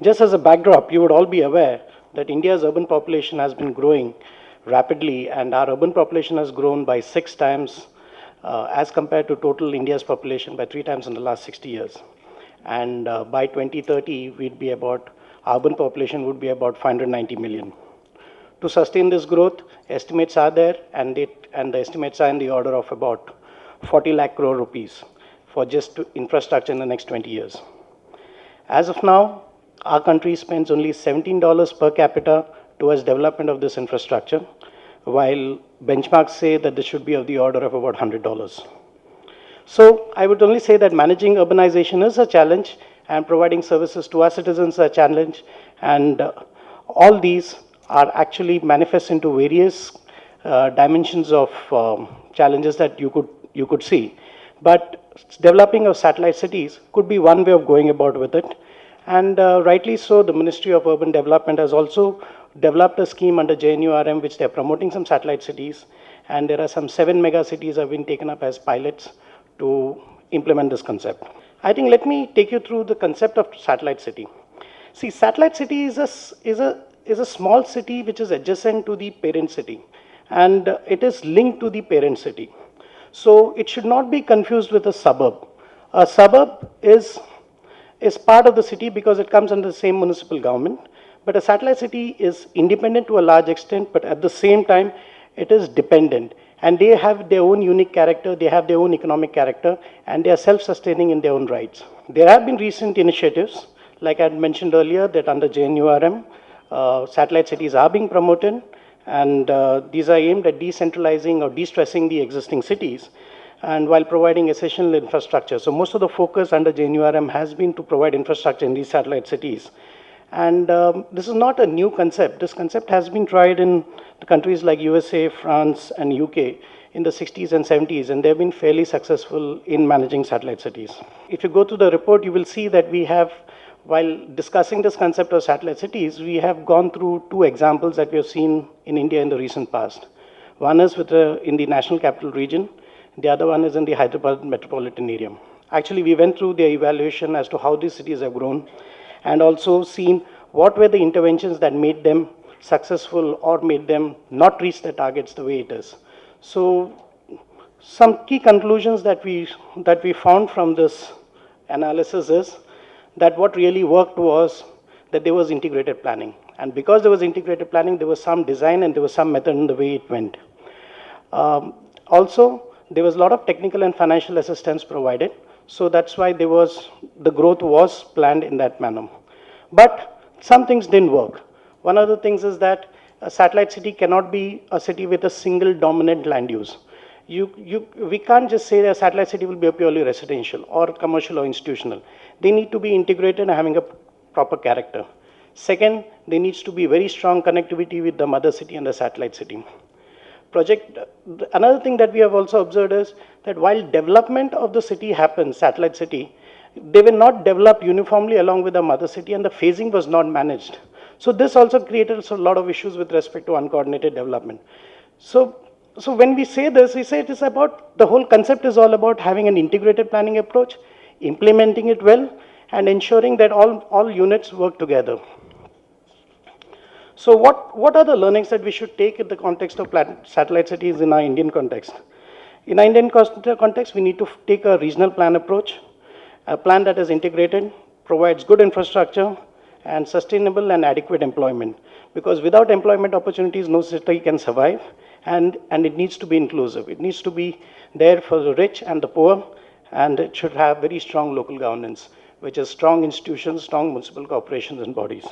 Just as a backdrop, you would all be aware that India's urban population has been growing rapidly, and our urban population has grown by 6 times as compared to total India's population by 3 times in the last 60 years. And by 2030, urban population would be about 590 million. To sustain this growth, estimates are there, and the estimates are in the order of about 40 lakh crore rupees for just infrastructure in the next 20 years. As of now, our country spends only $17 per capita towards development of this infrastructure, while benchmarks say that this should be of the order of about $100. So I would only say that managing urbanization is a challenge, and providing services to our citizens is a challenge, and all these are actually manifest into various dimensions of challenges that you could see. But developing of satellite cities could be one way of going about with it. And rightly so, the Ministry of Urban Development has also developed a scheme under JNURM, which they're promoting some satellite cities. And there are some 7 mega cities have been taken up as pilots to implement this concept. I think let me take you through the concept of satellite city. See, satellite city is a small city which is adjacent to the parent city, and it is linked to the parent city. So it should not be confused with a suburb. A suburb is part of the city because it comes under the same municipal government, but a satellite city is independent to a large extent, but at the same time it is dependent, and they have their own unique character, they have their own economic character, and they are self-sustaining in their own rights. There have been recent initiatives, like I had mentioned earlier, that under JNURM, satellite cities are being promoted, and these are aimed at decentralizing or de-stressing the existing cities, and while providing essential infrastructure. So most of the focus under JNURM has been to provide infrastructure in these satellite cities. And this is not a new concept. This concept has been tried in the countries like USA, France, and UK in the 60s and 70s, and they've been fairly successful in managing satellite cities. If you go to the report, you will see that we have, while discussing this concept of satellite cities, we have gone through 2 examples that we have seen in India in the recent past. One is in the National Capital Region. The other one is in the Hyderabad metropolitan area. Actually, we went through the evaluation as to how these cities have grown, and also seen what were the interventions that made them successful or made them not reach their targets the way it is. So some key conclusions that we found from this analysis is that what really worked was that there was integrated planning. And because there was integrated planning, there was some design and there was some method in the way it went. Also, there was a lot of technical and financial assistance provided. So that's why the growth was planned in that manner. But some things didn't work. One of the things is that a satellite city cannot be a city with a single dominant land use. We can't just say that a satellite city will be a purely residential or commercial or institutional. They need to be integrated and having a proper character. Second, there needs to be very strong connectivity with the mother city and the satellite city. Another thing that we have also observed is that while development of the city happens, satellite city, they were not developed uniformly along with the mother city, and the phasing was not managed. So this also created a lot of issues with respect to uncoordinated development. So when we say this, we say it is about, the whole concept is all about having an integrated planning approach, implementing it well, and ensuring that all units work together. So what are the learnings that we should take in the context of satellite cities in our Indian context? In our Indian context, we need to take a regional plan approach, a plan that is integrated, provides good infrastructure, and sustainable and adequate employment. Because without employment opportunities, no city can survive, and it needs to be inclusive. It needs to be there for the rich and the poor, and it should have very strong local governance, which is strong institutions, strong municipal corporations and bodies.